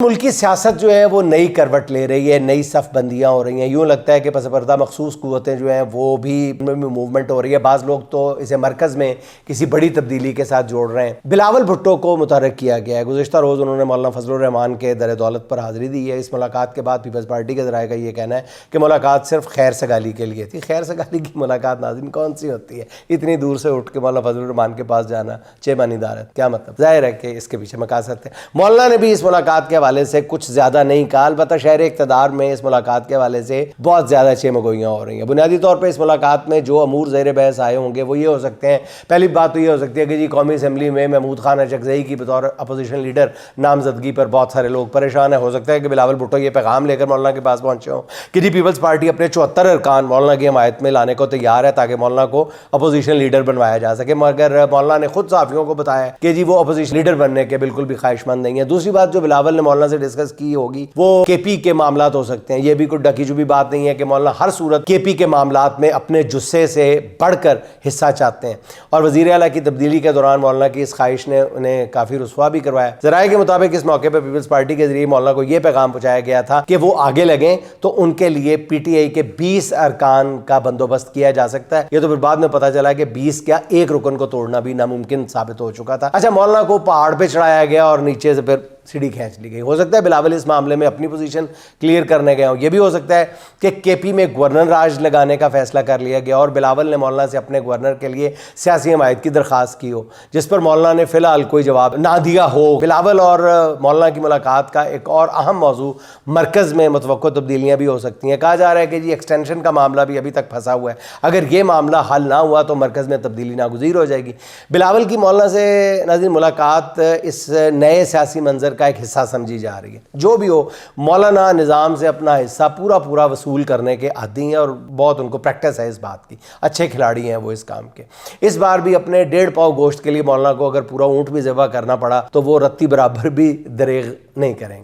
मुल्की सियासत जो है वो नई करवट ले रही है, नई सफ़बंदियाँ हो रही हैं। यूँ लगता है कि पसपर्दा मखसूस कुव्वतें जो हैं वो भी मूवमेंट हो रही है। बाज़ लोग तो इसे मरकज़ में किसी बड़ी तब्दीली के साथ जोड़ रहे हैं। बिलावल भुट्टो को मुतहर्रिक किया गया है। गुज़िश्ता रोज़ उन्होंने मौलाना फजलुर रहमान के दर दौलत पर हाज़िरी दी है। इस मुलाकात के बाद पीपल्स पार्टी के ज़राए का ये कहना है कि मुलाकात सिर्फ खैर सगाली के लिए थी। खैर सगाली की मुलाकात नाज़रीन कौन सी होती है? इतनी दूर से उठ के मौलाना फजलुर रहमान के पास जाना चेमानीदार है, क्या मतलब? ज़ाहिर है कि इसके पीछे मकासद है। मौलाना ने भी इस मुलाकात के हवाले से कुछ ज़्यादा नहीं कहा। अलबत्ता शहर इक़्तिदार में इस मुलाकात के हवाले से बहुत ज़्यादा चेमगोइयाँ हो रही हैं। बुनियादी तौर पर इस मुलाकात में जो अमूर ज़ेर बहस आए होंगे वो ये हो सकते हैं। पहली बात तो ये हो सकती है कि जी कौमी असम्बली में महमूद खान अचकज़ई की बतौर अपोजिशन लीडर नामजदगी पर बहुत सारे लोग परेशान हैं। हो सकता है कि बिलावल भुट्टो ये पैगाम लेकर मौलाना के पास पहुँचे हों कि जी पीपल्स पार्टी अपने 74 अरकान मौलाना की हमायत में लाने को तैयार है ताकि मौलाना को अपोजिशन लीडर बनवाया जा सके। मगर मौलाना ने खुद सहाफ़ियों को बताया कि जी वो अपोजिशन लीडर बनने के बिल्कुल भी ख्वाहिशमंद नहीं है। दूसरी बात जो बिलावल ने मौलाना से डिस्कस की होगी वो केपी के मामलात हो सकते हैं। ये भी कोई ढकी छुपी बात नहीं है कि मौलाना हर सूरत केपी के मामलात में अपने जुस्से से बढ़कर हिस्सा चाहते हैं। और वज़ीर आला की तब्दीली के दौरान मौलाना की इस ख्वाहिश ने उन्हें काफ़ी रुस्वा भी करवाया। ज़राए के मुताबिक इस मौके पर पीपल्स पार्टी के जरिए मौलाना को यह पैगाम पहुँचाया गया था कि वो आगे लगें तो उनके लिए पीटीआई के 20 अरकान का बंदोबस्त किया जा सकता है। ये तो फिर बाद में पता चला कि 20 क्या एक रुकन को तोड़ना भी नामुमकिन साबित हो चुका था। अच्छा, मौलाना को पहाड़ पर चढ़ाया गया और नीचे से फिर सीढ़ी खींच ली गई। हो सकता है बिलावल इस मामले में अपनी पोजीशन क्लियर करने गए हों। यह भी हो सकता है कि केपी में गवर्नर राज लगाने का फैसला कर लिया गया और बिलावल ने मौलाना से अपने गवर्नर के लिए सियासी हमायत की दरख्वास्त की हो, जिस पर मौलाना ने फिलहाल कोई जवाब ना दिया हो। बिलावल और मौलाना की मुलाकात का एक और अहम मौजू मरकज़ में मुतवक्को तब्दीलियाँ भी हो सकती हैं। कहा जा रहा है कि जी एक्सटेंशन का मामला भी अभी तक फंसा हुआ है। अगर ये मामला हल ना हुआ तो मरकज़ में तब्दीली नागुज़ीर हो जाएगी। बिलावल की मौलाना से नाज़रीन मुलाकात इस नए सियासी मंजर का एक हिस्सा समझी जा रही है। जो भी हो, मौलाना निज़ाम से अपना हिस्सा पूरा वसूल करने के आदी हैं और बहुत उनको प्रैक्टिस है इस बात की। अच्छे खिलाड़ी हैं वो इस काम के। इस बार भी अपने 1.5 पाव गोश्त के लिए मौलाना को अगर पूरा ऊँट भी ज़िबा करना पड़ा तो वो रत्ती बराबर भी दरेग नहीं करेंगे।